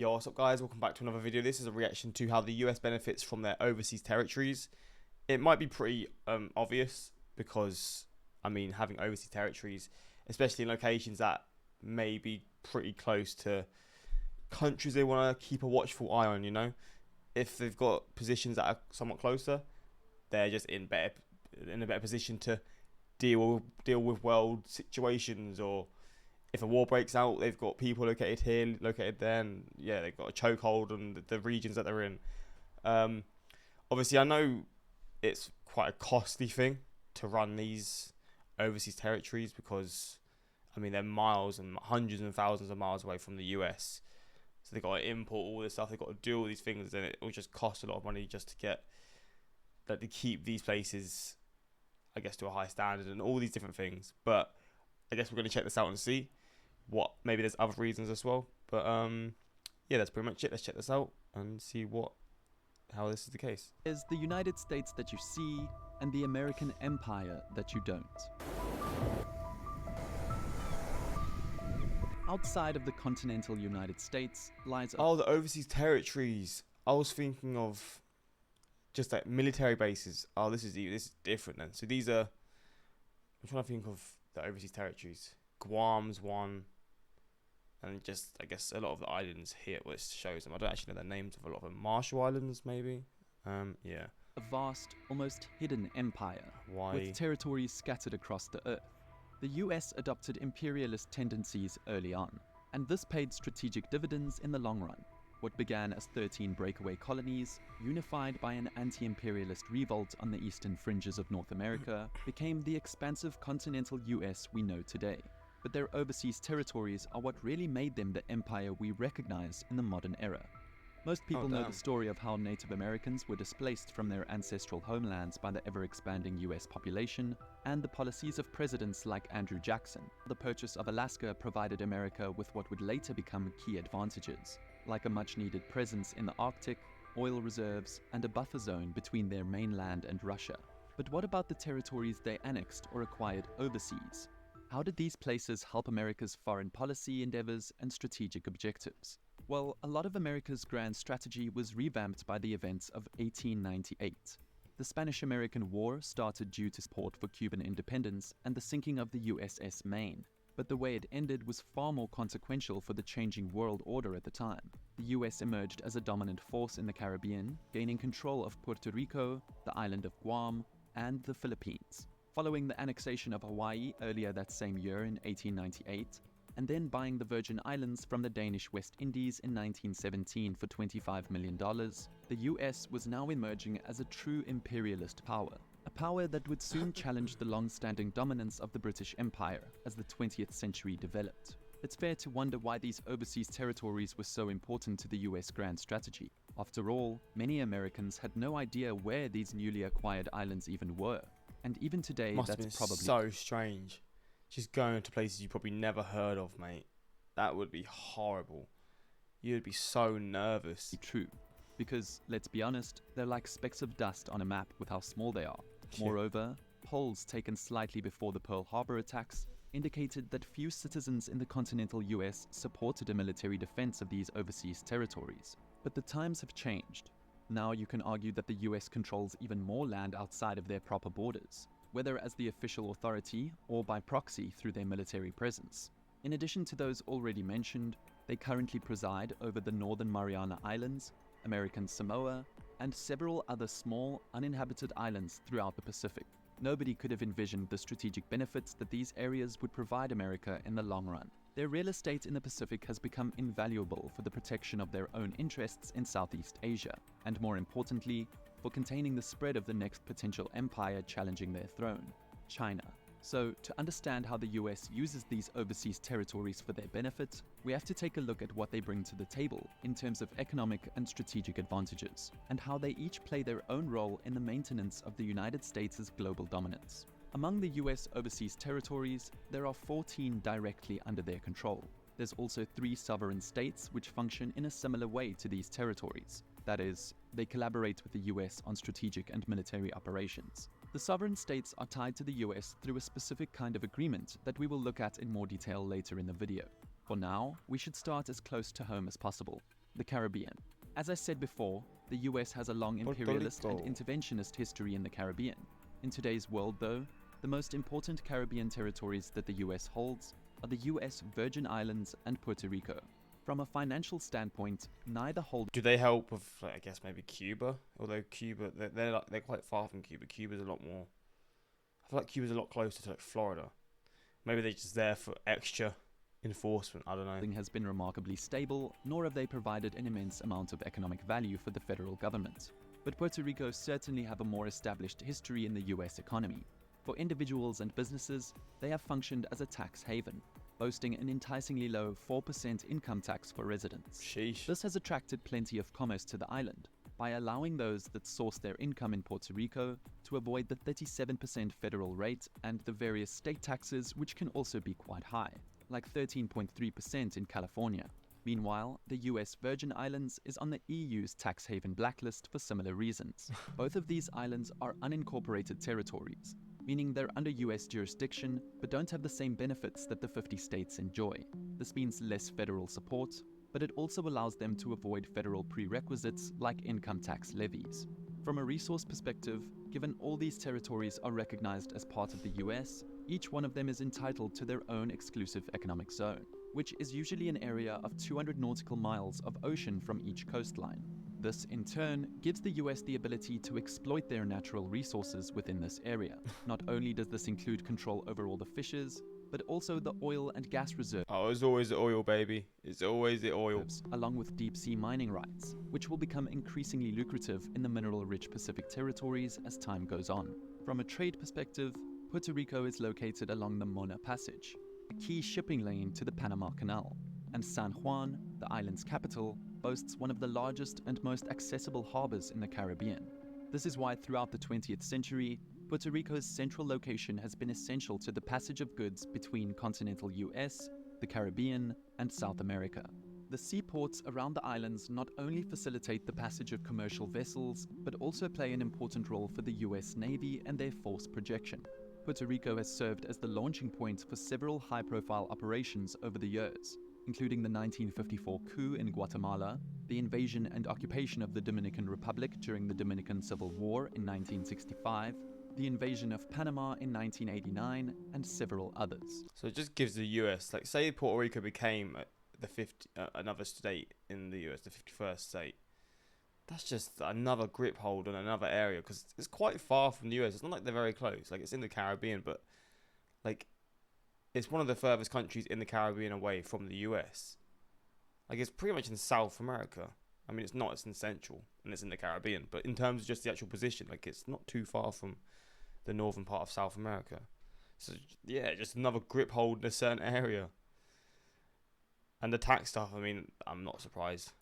Yo, what's up guys, welcome back to another video. This is a reaction to how the US benefits from their overseas territories. It might be pretty obvious because, I mean, having overseas territories, especially in locations that may be pretty close to countries they want to keep a watchful eye on, you know? If they've got positions that are somewhat closer, they're just in a better position to deal with world situations, or if a war breaks out, they've got people located here, located there, and yeah, they've got a chokehold on the regions that they're in. Obviously, I know it's quite a costly thing to run these overseas territories because, I mean, they're miles and hundreds and thousands of miles away from the US. So they've got to import all this stuff, they've got to do all these things, and it will just cost a lot of money just to get, like, to keep these places, I guess, to a high standard and all these different things. But I guess we're going to check this out and see what, maybe there's other reasons as well, but yeah, that's pretty much it. Let's check this out and see how this is the case. There's the United States that you see and the American empire that you don't. Outside of the continental United States lies the overseas territories. I was thinking of just like military bases. This is different then. So these are, I'm trying to think of the overseas territories. Guam's one, and just, I guess, a lot of the islands here where it shows them. I don't actually know the names of a lot of them. Marshall Islands, maybe. Yeah. a vast, almost hidden empire with territories scattered across the earth. The US adopted imperialist tendencies early on, and this paid strategic dividends in the long run. What began as 13 breakaway colonies, unified by an anti-imperialist revolt on the eastern fringes of North America, became the expansive continental US we know today. But their overseas territories are what really made them the empire we recognize in the modern era. Most people know the story of how Native Americans were displaced from their ancestral homelands by the ever-expanding US population, and the policies of presidents like Andrew Jackson. The purchase of Alaska provided America with what would later become key advantages, like a much-needed presence in the Arctic, oil reserves, and a buffer zone between their mainland and Russia. But what about the territories they annexed or acquired overseas? How did these places help America's foreign policy endeavors and strategic objectives? Well, a lot of America's grand strategy was revamped by the events of 1898. The Spanish-American War started due to support for Cuban independence and the sinking of the USS Maine. But the way it ended was far more consequential for the changing world order at the time. The US emerged as a dominant force in the Caribbean, gaining control of Puerto Rico, the island of Guam, and the Philippines. Following the annexation of Hawaii earlier that same year in 1898, and then buying the Virgin Islands from the Danish West Indies in 1917 for $25 million, the US was now emerging as a true imperialist power. A power that would soon challenge the long-standing dominance of the British Empire as the 20th century developed. It's fair to wonder why these overseas territories were so important to the US grand strategy. After all, many Americans had no idea where these newly acquired islands even were. And even today, that's probably so strange. Just going to places you probably never heard of, mate. That would be horrible. You'd be so nervous. True. Because, let's be honest, they're like specks of dust on a map with how small they are. Moreover, polls taken slightly before the Pearl Harbor attacks indicated that few citizens in the continental US supported a military defense of these overseas territories. But the times have changed. Now you can argue that the US controls even more land outside of their proper borders, whether as the official authority or by proxy through their military presence. In addition to those already mentioned, they currently preside over the Northern Mariana Islands, American Samoa, and several other small, uninhabited islands throughout the Pacific. Nobody could have envisioned the strategic benefits that these areas would provide America in the long run. Their real estate in the Pacific has become invaluable for the protection of their own interests in Southeast Asia, and more importantly, for containing the spread of the next potential empire challenging their throne, China. So, to understand how the US uses these overseas territories for their benefit, we have to take a look at what they bring to the table in terms of economic and strategic advantages, and how they each play their own role in the maintenance of the United States' global dominance. Among the US overseas territories, there are 14 directly under their control. There's also 3 sovereign states which function in a similar way to these territories. That is, they collaborate with the US on strategic and military operations. The sovereign states are tied to the US through a specific kind of agreement that we will look at in more detail later in the video. For now, we should start as close to home as possible. The Caribbean. As I said before, the US has a long imperialist and interventionist history in the Caribbean. In today's world, though, the most important Caribbean territories that the US holds are the US Virgin Islands and Puerto Rico. From a financial standpoint, neither hold. Do they help with, I guess, maybe Cuba? Although Cuba, they're quite far from Cuba. Cuba's a lot more. I feel like Cuba's a lot closer to like Florida. Maybe they're just there for extra enforcement. I don't know. Has been remarkably stable, nor have they provided an immense amount of economic value for the federal government. But Puerto Rico certainly have a more established history in the US economy. For individuals and businesses, they have functioned as a tax haven, boasting an enticingly low 4% income tax for residents. Sheesh. This has attracted plenty of commerce to the island by allowing those that source their income in Puerto Rico to avoid the 37% federal rate and the various state taxes, which can also be quite high, like 13.3% in California. Meanwhile, the US Virgin Islands is on the EU's tax haven blacklist for similar reasons. Both of these islands are unincorporated territories, meaning they're under US jurisdiction but don't have the same benefits that the 50 states enjoy. This means less federal support, but it also allows them to avoid federal prerequisites like income tax levies. From a resource perspective, given all these territories are recognized as part of the US, each one of them is entitled to their own exclusive economic zone, which is usually an area of 200 nautical miles of ocean from each coastline. This, in turn, gives the US the ability to exploit their natural resources within this area. Not only does this include control over all the fishes, but also the oil and gas reserves. Oh, it's always the oil, baby. It's always the oil. Along with deep-sea mining rights, which will become increasingly lucrative in the mineral-rich Pacific territories as time goes on. From a trade perspective, Puerto Rico is located along the Mona Passage, a key shipping lane to the Panama Canal, and San Juan, the island's capital, boasts one of the largest and most accessible harbors in the Caribbean. This is why throughout the 20th century, Puerto Rico's central location has been essential to the passage of goods between continental US, the Caribbean, and South America. The seaports around the islands not only facilitate the passage of commercial vessels, but also play an important role for the US Navy and their force projection. Puerto Rico has served as the launching point for several high-profile operations over the years, including the 1954 coup in Guatemala, the invasion and occupation of the Dominican Republic during the Dominican Civil War in 1965, the invasion of Panama in 1989, and several others. So it just gives the US, like, say Puerto Rico became another state in the US, the 51st state. That's just another grip hold on another area, because it's quite far from the US. It's not like they're very close. Like, it's in the Caribbean, but like, it's one of the furthest countries in the Caribbean away from the US. Like, it's pretty much in South America. I mean, it's not. It's in Central, and it's in the Caribbean. But in terms of just the actual position, like, it's not too far from the northern part of South America. So yeah, just another grip hold in a certain area. And the tax stuff, I mean, I'm not surprised.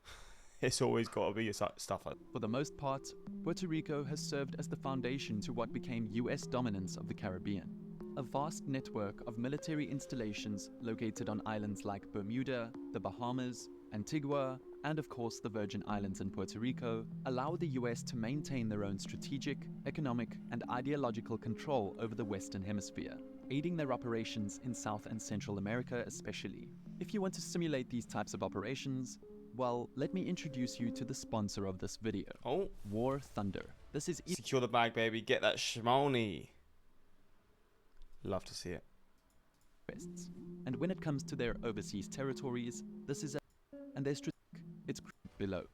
It's always got to be stuff like. For the most part, Puerto Rico has served as the foundation to what became US dominance of the Caribbean. A vast network of military installations located on islands like Bermuda, the Bahamas, Antigua, and of course the Virgin Islands in Puerto Rico allow the US to maintain their own strategic, economic, and ideological control over the Western Hemisphere, aiding their operations in South and Central America especially. If you want to simulate these types of operations, well, let me introduce you to the sponsor of this video. Oh, War Thunder. This is secure the bag, baby. Get that shmoney. Love to see it. And when it comes to their overseas territories, this is and their strategic. It's below.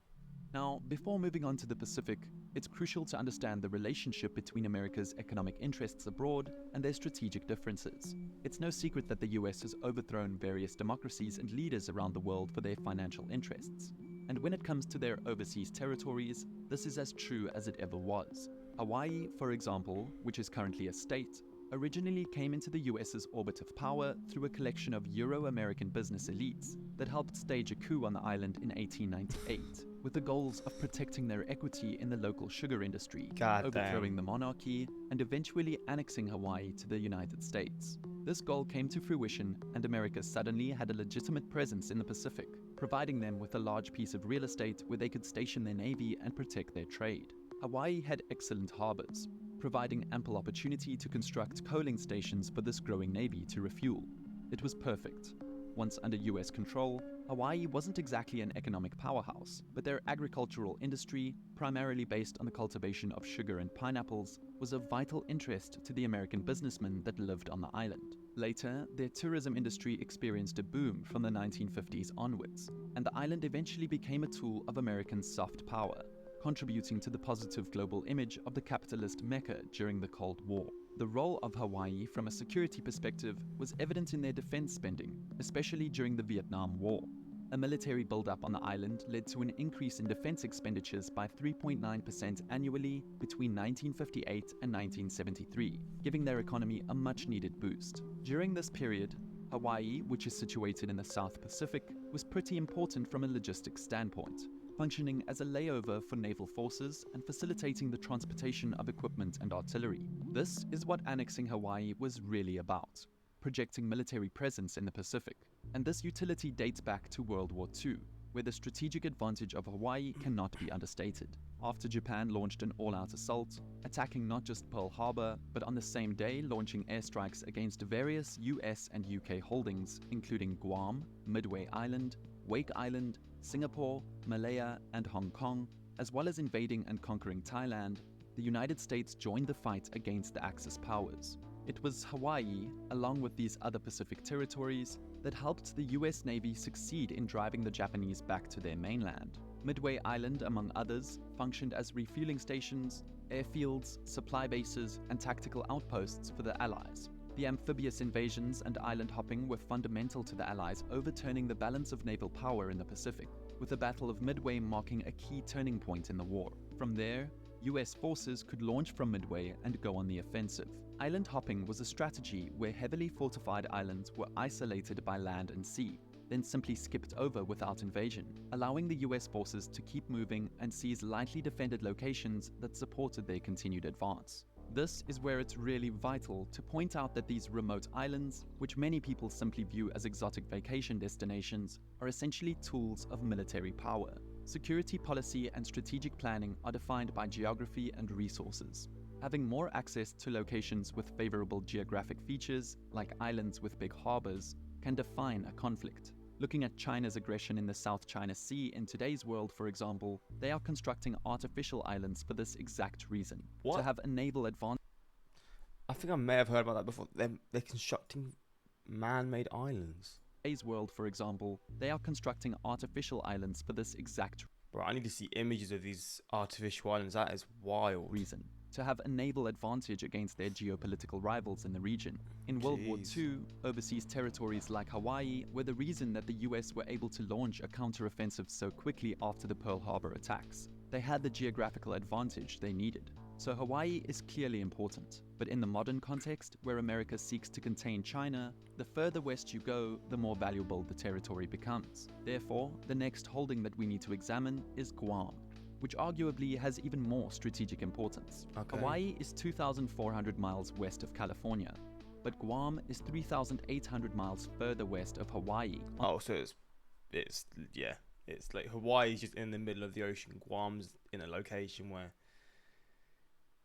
Now, before moving on to the Pacific, it's crucial to understand the relationship between America's economic interests abroad and their strategic differences. It's no secret that the US has overthrown various democracies and leaders around the world for their financial interests. And when it comes to their overseas territories, this is as true as it ever was. Hawaii, for example, which is currently a state, originally came into the US's orbit of power through a collection of Euro-American business elites that helped stage a coup on the island in 1898, with the goals of protecting their equity in the local sugar industry, overthrowing the monarchy, and eventually annexing Hawaii to the United States. This goal came to fruition, and America suddenly had a legitimate presence in the Pacific, providing them with a large piece of real estate where they could station their navy and protect their trade. Hawaii had excellent harbors, providing ample opportunity to construct coaling stations for this growing navy to refuel. It was perfect. Once under US control, Hawaii wasn't exactly an economic powerhouse, but their agricultural industry, primarily based on the cultivation of sugar and pineapples, was of vital interest to the American businessmen that lived on the island. Later, their tourism industry experienced a boom from the 1950s onwards, and the island eventually became a tool of American soft power, contributing to the positive global image of the capitalist Mecca during the Cold War. The role of Hawaii from a security perspective was evident in their defense spending, especially during the Vietnam War. A military buildup on the island led to an increase in defense expenditures by 3.9% annually between 1958 and 1973, giving their economy a much-needed boost. During this period, Hawaii, which is situated in the South Pacific, was pretty important from a logistics standpoint, functioning as a layover for naval forces and facilitating the transportation of equipment and artillery. This is what annexing Hawaii was really about, projecting military presence in the Pacific. And this utility dates back to World War II, where the strategic advantage of Hawaii cannot be understated. After Japan launched an all-out assault, attacking not just Pearl Harbor, but on the same day launching airstrikes against various US and UK holdings, including Guam, Midway Island, Wake Island, Singapore, Malaya, and Hong Kong, as well as invading and conquering Thailand, the United States joined the fight against the Axis powers. It was Hawaii, along with these other Pacific territories, that helped the US Navy succeed in driving the Japanese back to their mainland. Midway Island, among others, functioned as refueling stations, airfields, supply bases, and tactical outposts for the Allies. The amphibious invasions and island hopping were fundamental to the Allies overturning the balance of naval power in the Pacific, with the Battle of Midway marking a key turning point in the war. From there, US forces could launch from Midway and go on the offensive. Island hopping was a strategy where heavily fortified islands were isolated by land and sea, then simply skipped over without invasion, allowing the US forces to keep moving and seize lightly defended locations that supported their continued advance. This is where it's really vital to point out that these remote islands, which many people simply view as exotic vacation destinations, are essentially tools of military power. Security policy and strategic planning are defined by geography and resources. Having more access to locations with favorable geographic features, like islands with big harbors, can define a conflict. Looking at China's aggression in the South China Sea in today's world, for example, they are constructing artificial islands for this exact reason. What? To have a naval advantage. I think I may have heard about that before. They're constructing man-made islands. Today's world, for example, they are constructing artificial islands for this exact Bro, I need to see images of these artificial islands. That is wild. reason. To have a naval advantage against their geopolitical rivals in the region. In World War II, overseas territories like Hawaii were the reason that the US were able to launch a counteroffensive so quickly after the Pearl Harbor attacks. They had the geographical advantage they needed. So Hawaii is clearly important. But in the modern context, where America seeks to contain China, the further west you go, the more valuable the territory becomes. Therefore, the next holding that we need to examine is Guam, which arguably has even more strategic importance. Okay. Hawaii is 2,400 miles west of California, but Guam is 3,800 miles further west of Hawaii. Oh, so it's like Hawaii's just in the middle of the ocean. Guam's in a location where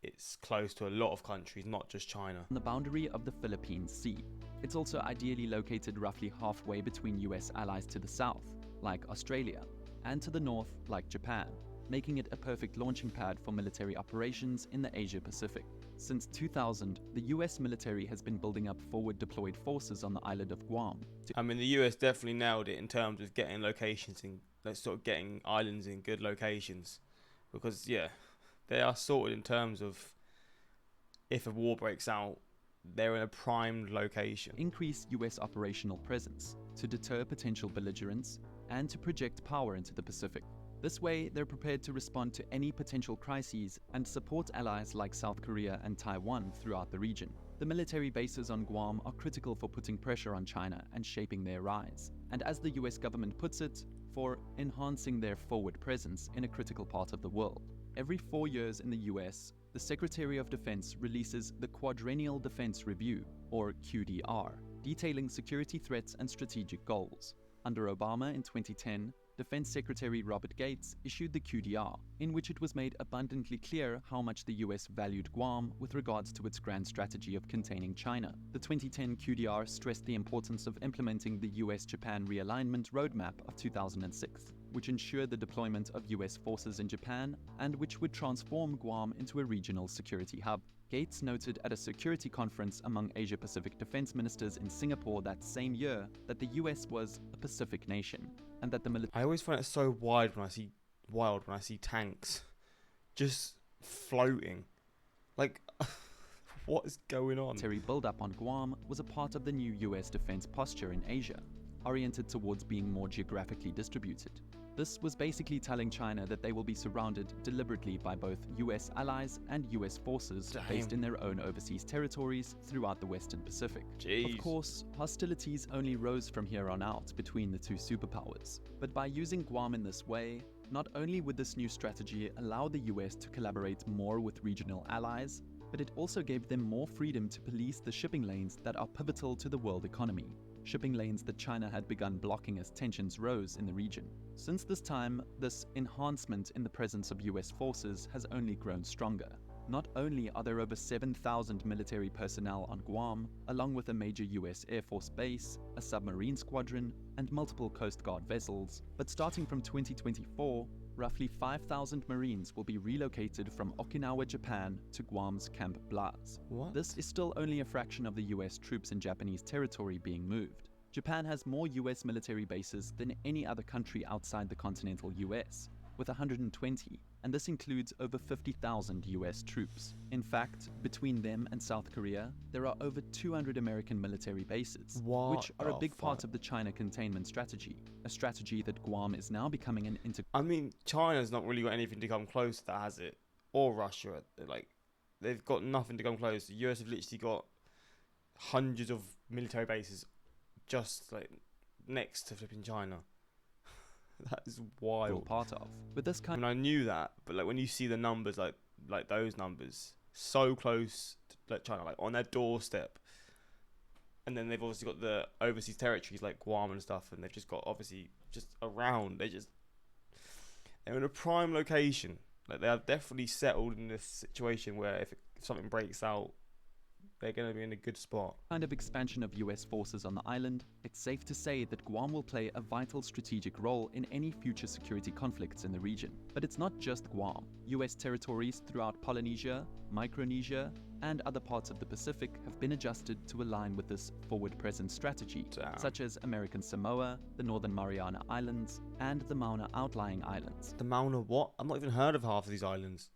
it's close to a lot of countries, not just China. On the boundary of the Philippine Sea. It's also ideally located roughly halfway between US allies to the south, like Australia, and to the north, like Japan, making it a perfect launching pad for military operations in the Asia-Pacific. Since 2000, the US military has been building up forward deployed forces on the island of Guam. I mean, the US definitely nailed it in terms of getting locations in, like, sort of getting islands in good locations, because they are sorted in terms of if a war breaks out, they're in a primed location. Increase US operational presence to deter potential belligerents and to project power into the Pacific. This way, they're prepared to respond to any potential crises and support allies like South Korea and Taiwan throughout the region. The military bases on Guam are critical for putting pressure on China and shaping their rise, and as the US government puts it, for enhancing their forward presence in a critical part of the world. Every 4 years in the US, the Secretary of Defense releases the Quadrennial Defense Review, or QDR, detailing security threats and strategic goals. Under Obama in 2010, Defense Secretary Robert Gates issued the QDR, in which it was made abundantly clear how much the US valued Guam with regards to its grand strategy of containing China. The 2010 QDR stressed the importance of implementing the US-Japan realignment roadmap of 2006, which ensured the deployment of US forces in Japan and which would transform Guam into a regional security hub. Gates noted at a security conference among Asia-Pacific defense ministers in Singapore that same year that the US was a Pacific nation and that the military... I always find it so wild when I see tanks just floating. Like, what is going on? Military build-up on Guam was a part of the new US defense posture in Asia, oriented towards being more geographically distributed. This was basically telling China that they will be surrounded deliberately by both US allies and US forces based in their own overseas territories throughout the Western Pacific. Jeez. Of course, hostilities only rose from here on out between the two superpowers. But by using Guam in this way, not only would this new strategy allow the US to collaborate more with regional allies, but it also gave them more freedom to police the shipping lanes that are pivotal to the world economy. Shipping lanes that China had begun blocking as tensions rose in the region. Since this time, this enhancement in the presence of US forces has only grown stronger. Not only are there over 7,000 military personnel on Guam, along with a major US Air Force base, a submarine squadron, and multiple Coast Guard vessels, but starting from 2024, roughly 5,000 Marines will be relocated from Okinawa, Japan to Guam's Camp Blas. What? This is still only a fraction of the US troops in Japanese territory being moved. Japan has more US military bases than any other country outside the continental US, with 120, and this includes over 50,000 US troops. In fact, between them and South Korea, there are over 200 American military bases, which are a big part of the China containment strategy, a strategy that Guam is now becoming an I mean, China's not really got anything to come close to that, has it? Or Russia. Like, they've got nothing to come close. The US have literally got hundreds of military bases just like next to flipping China. That is wild. Part of. But this kind I knew that, but like when you see the numbers, like those numbers, so close to like China, like on their doorstep, and then they've obviously got the overseas territories like Guam and stuff, and they've just got obviously just around. They're in a prime location. Like they are definitely settled in this situation where if something breaks out, they're going to be in a good spot. Kind of expansion of US forces on the island, it's safe to say that Guam will play a vital strategic role in any future security conflicts in the region. But it's not just Guam. US territories throughout Polynesia, Micronesia, and other parts of the Pacific have been adjusted to align with this forward-present strategy, such as American Samoa, the Northern Mariana Islands, and the Mauna Outlying Islands. The Mauna what? I've not even heard of half of these islands.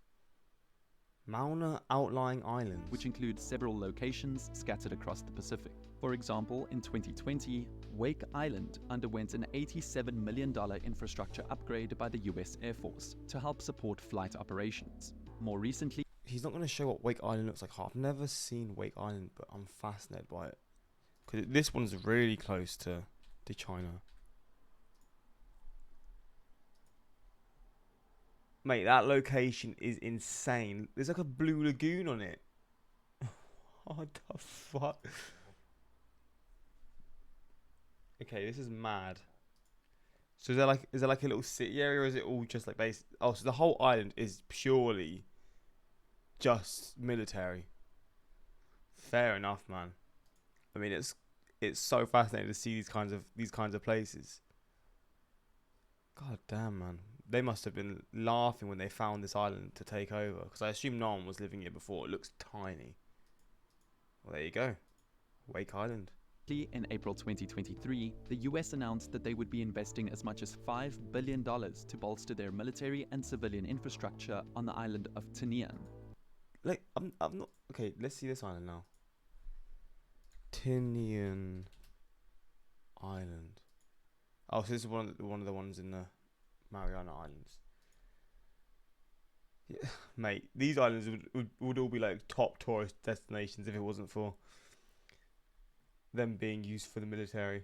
Mauna Outlying Islands, which include several locations scattered across the Pacific. For example, in 2020, Wake Island underwent an $87 million infrastructure upgrade by the US Air Force to help support flight operations. More recently, he's not going to show what Wake Island looks like. I've never seen Wake Island, but I'm fascinated by it. Because this one's really close to China. Mate, that location is insane. There's like a blue lagoon on it. What the fuck? Okay, this is mad. So is there like a little city area, or is it all just like base? Oh, so the whole island is purely just military. Fair enough, man. I mean, it's so fascinating to see these kinds of places. God damn, man. They must have been laughing when they found this island to take over, because I assume no one was living here before. It looks tiny. Well, there you go. Wake Island. In April 2023, the US announced that they would be investing as much as $5 billion to bolster their military and civilian infrastructure on the island of Tinian. Like, I'm not... Okay, let's see this island now. Tinian Island. Oh, so this is one of the ones in the Mariana Islands. Yeah, mate, these islands would all be like top tourist destinations if it wasn't for them being used for the military.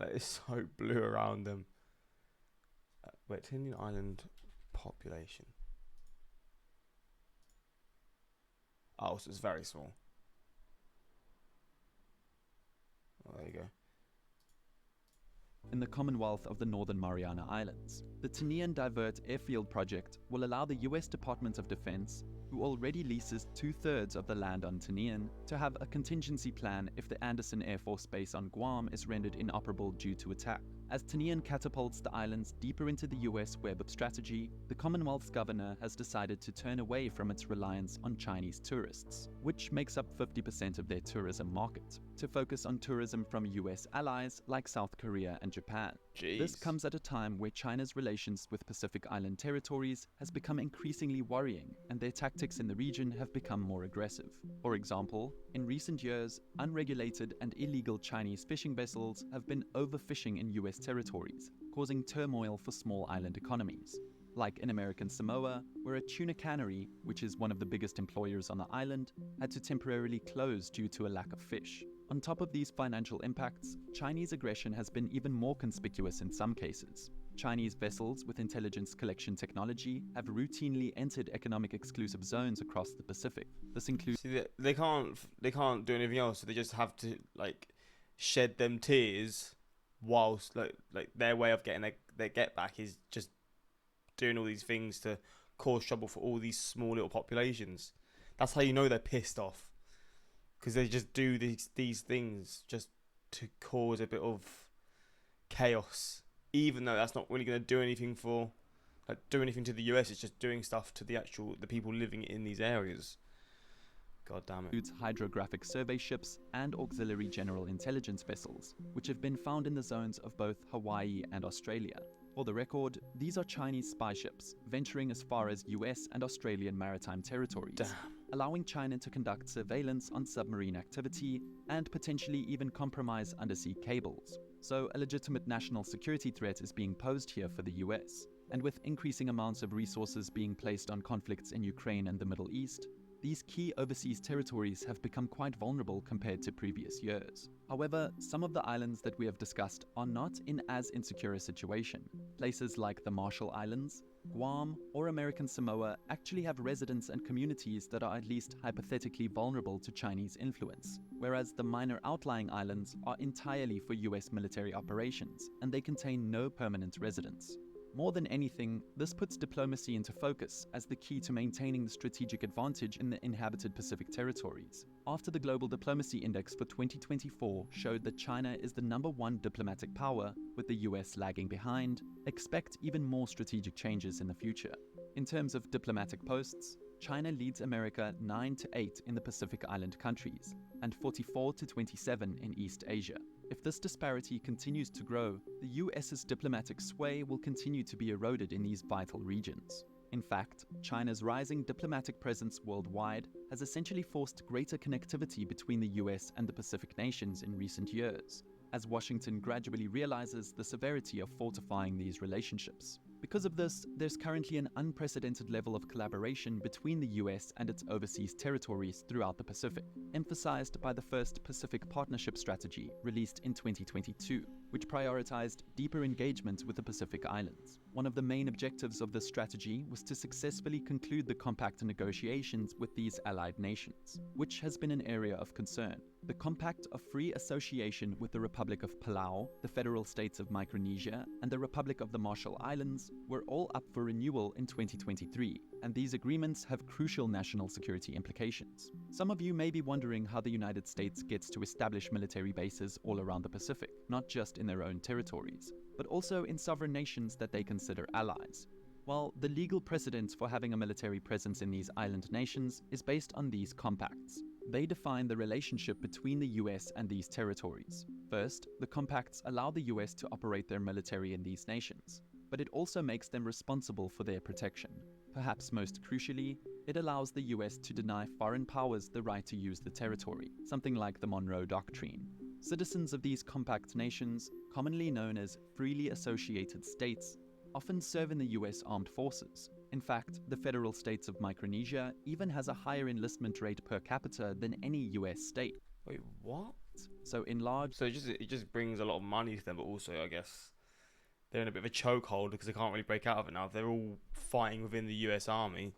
Like, it's so blue around them. Wait, Tinian Island population. Oh, so it's very small. Oh, there you go. in the Commonwealth of the Northern Mariana Islands. The Tinian Divert Airfield project will allow the US Department of Defense, who already leases 2/3 of the land on Tinian, to have a contingency plan if the Andersen Air Force Base on Guam is rendered inoperable due to attack. As Tinian catapults the islands deeper into the US web of strategy, the Commonwealth's governor has decided to turn away from its reliance on Chinese tourists, which makes up 50% of their tourism market, to focus on tourism from US allies like South Korea and Japan. This comes at a time where China's relations with Pacific Island territories has become increasingly worrying, and their tactics in the region have become more aggressive. For example, in recent years, unregulated and illegal Chinese fishing vessels have been overfishing in US territories, causing turmoil for small island economies. Like in American Samoa, where a tuna cannery, which is one of the biggest employers on the island, had to temporarily close due to a lack of fish. On top of these financial impacts, Chinese aggression has been even more conspicuous in some cases. Chinese vessels with intelligence collection technology have routinely entered economic exclusive zones across the Pacific. This includes... See, they can't do anything else, so they just have to shed them tears, whilst like their way of getting their get back is just doing all these things to cause trouble for all these small little populations. That's how you know they're pissed off, because they just do these things just to cause a bit of chaos, even though that's not really going to do anything to the US. It's just doing stuff to the people living in these areas. God damn it. Includes hydrographic survey ships and auxiliary general intelligence vessels, which have been found in the zones of both Hawaii and Australia. For the record, these are Chinese spy ships venturing as far as US and Australian maritime territories, allowing China to conduct surveillance on submarine activity and potentially even compromise undersea cables. So a legitimate national security threat is being posed here for the US. And with increasing amounts of resources being placed on conflicts in Ukraine and the Middle East, these key overseas territories have become quite vulnerable compared to previous years. However, some of the islands that we have discussed are not in as insecure a situation. Places like the Marshall Islands, Guam, or American Samoa actually have residents and communities that are at least hypothetically vulnerable to Chinese influence, whereas the minor outlying islands are entirely for US military operations, and they contain no permanent residents. More than anything, this puts diplomacy into focus as the key to maintaining the strategic advantage in the inhabited Pacific territories. After the Global Diplomacy Index for 2024 showed that China is the #1 diplomatic power, with the US lagging behind, expect even more strategic changes in the future. In terms of diplomatic posts, China leads America 9-8 in the Pacific Island countries, and 44-27 in East Asia. If this disparity continues to grow, the US's diplomatic sway will continue to be eroded in these vital regions. In fact, China's rising diplomatic presence worldwide has essentially forced greater connectivity between the US and the Pacific nations in recent years, as Washington gradually realizes the severity of fortifying these relationships. Because of this, there's currently an unprecedented level of collaboration between the US and its overseas territories throughout the Pacific, emphasized by the first Pacific Partnership Strategy released in 2022, which prioritized deeper engagement with the Pacific Islands. One of the main objectives of this strategy was to successfully conclude the compact negotiations with these allied nations, which has been an area of concern. The Compact of Free Association with the Republic of Palau, the Federal States of Micronesia, and the Republic of the Marshall Islands were all up for renewal in 2023, and these agreements have crucial national security implications. Some of you may be wondering how the United States gets to establish military bases all around the Pacific, not just in their own territories, but also in sovereign nations that they consider allies. Well, the legal precedent for having a military presence in these island nations is based on these compacts. They define the relationship between the US and these territories. First, the compacts allow the US to operate their military in these nations, but it also makes them responsible for their protection. Perhaps most crucially, it allows the US to deny foreign powers the right to use the territory, something like the Monroe Doctrine. Citizens of these compact nations, commonly known as freely associated states, often serve in the US Armed Forces. In fact, the Federal States of Micronesia even has a higher enlistment rate per capita than any US state. Wait, what? So it just brings a lot of money to them, but also I guess they're in a bit of a chokehold because they can't really break out of it now. If they're all fighting within the US Army,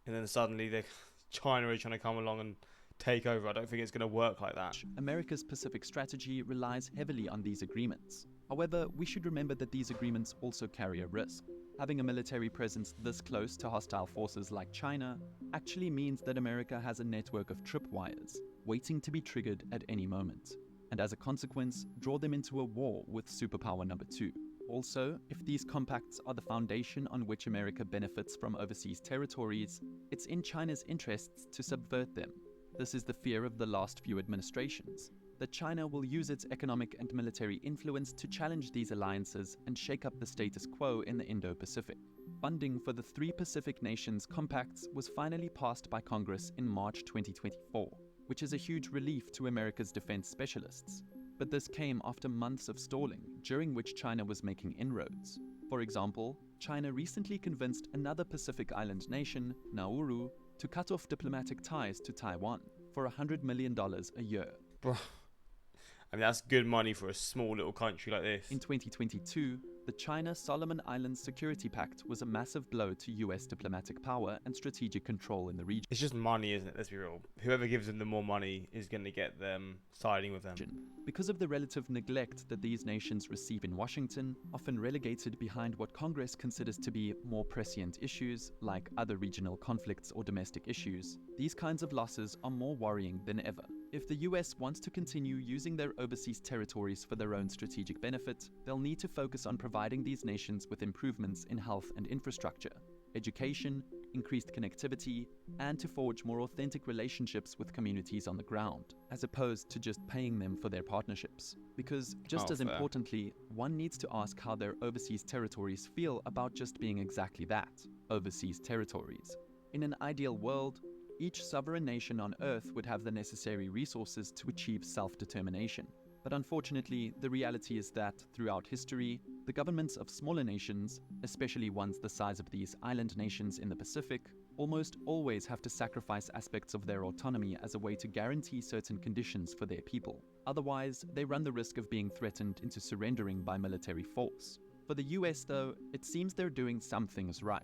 and then suddenly China is trying to come along and take over. I don't think it's going to work like that. America's Pacific strategy relies heavily on these agreements. However, we should remember that these agreements also carry a risk. Having a military presence this close to hostile forces like China actually means that America has a network of tripwires waiting to be triggered at any moment, and as a consequence, draw them into a war with superpower number 2. Also, if these compacts are the foundation on which America benefits from overseas territories, it's in China's interests to subvert them. This is the fear of the last few administrations, that China will use its economic and military influence to challenge these alliances and shake up the status quo in the Indo-Pacific. Funding for the 3 Pacific Nations compacts was finally passed by Congress in March 2024, which is a huge relief to America's defense specialists. But this came after months of stalling, during which China was making inroads. For example, China recently convinced another Pacific island nation, Nauru, to cut off diplomatic ties to Taiwan for $100 million a year. Bro, I mean, that's good money for a small little country like this. In 2022, the China-Solomon Islands Security Pact was a massive blow to US diplomatic power and strategic control in the region. It's just money, isn't it? Let's be real. Whoever gives them the more money is going to get them siding with them. Because of the relative neglect that these nations receive in Washington, often relegated behind what Congress considers to be more prescient issues, like other regional conflicts or domestic issues, these kinds of losses are more worrying than ever. If the US wants to continue using their overseas territories for their own strategic benefit, they'll need to focus on providing these nations with improvements in health and infrastructure, education, increased connectivity, and to forge more authentic relationships with communities on the ground, as opposed to just paying them for their partnerships. Because, just as importantly, one needs to ask how their overseas territories feel about just being exactly that, overseas territories. In an ideal world, each sovereign nation on Earth would have the necessary resources to achieve self-determination. But unfortunately, the reality is that, throughout history, the governments of smaller nations, especially ones the size of these island nations in the Pacific, almost always have to sacrifice aspects of their autonomy as a way to guarantee certain conditions for their people. Otherwise, they run the risk of being threatened into surrendering by military force. For the US, though, it seems they're doing some things right.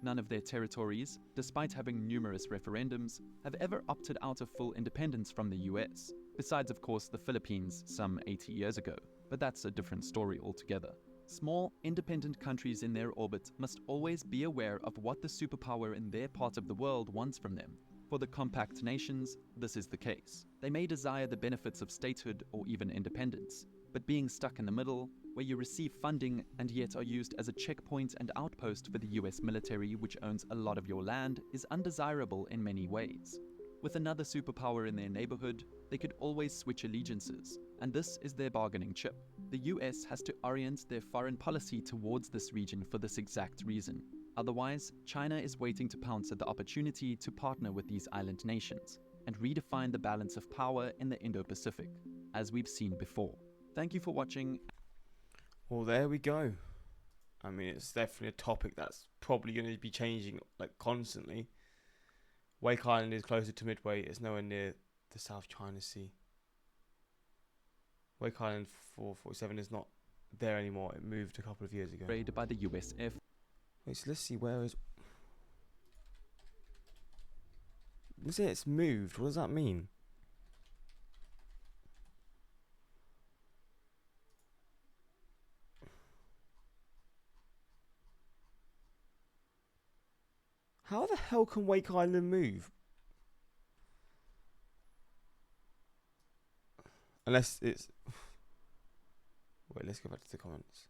None of their territories, despite having numerous referendums, have ever opted out of full independence from the US, besides of course the Philippines some 80 years ago, but that's a different story altogether. Small, independent countries in their orbit must always be aware of what the superpower in their part of the world wants from them. For the compact nations, this is the case. They may desire the benefits of statehood or even independence, but being stuck in the middle, where you receive funding and yet are used as a checkpoint and outpost for the US military, which owns a lot of your land, is undesirable in many ways. With another superpower in their neighborhood, they could always switch allegiances, and this is their bargaining chip. The US has to orient their foreign policy towards this region for this exact reason. Otherwise, China is waiting to pounce at the opportunity to partner with these island nations and redefine the balance of power in the Indo-Pacific, as we've seen before. Thank you for watching. Well, there we go. I mean, it's definitely a topic that's probably going to be changing like constantly. Wake Island is closer to Midway. It's nowhere near the South China Sea. Wake Island 447 is not there anymore. It moved a couple of years ago. Raided by the US Air Force. Wait, so let's see, where is... Let's say it's moved. What does that mean? How the hell can Wake Island move? Unless it's... Wait, let's go back to the comments.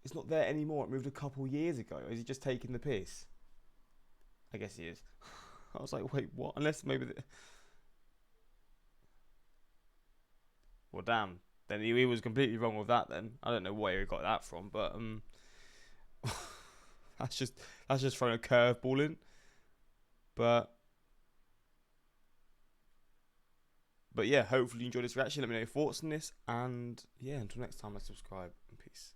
It's not there anymore. It moved a couple years ago. Is he just taking the piss? I guess he is. I was like, wait, what? Unless maybe... Well, damn. Then he was completely wrong with that then. I don't know where he got that from, but... That's just throwing a curveball in. But yeah, hopefully you enjoyed this reaction. Let me know your thoughts on this. And yeah, until next time, let's subscribe and peace.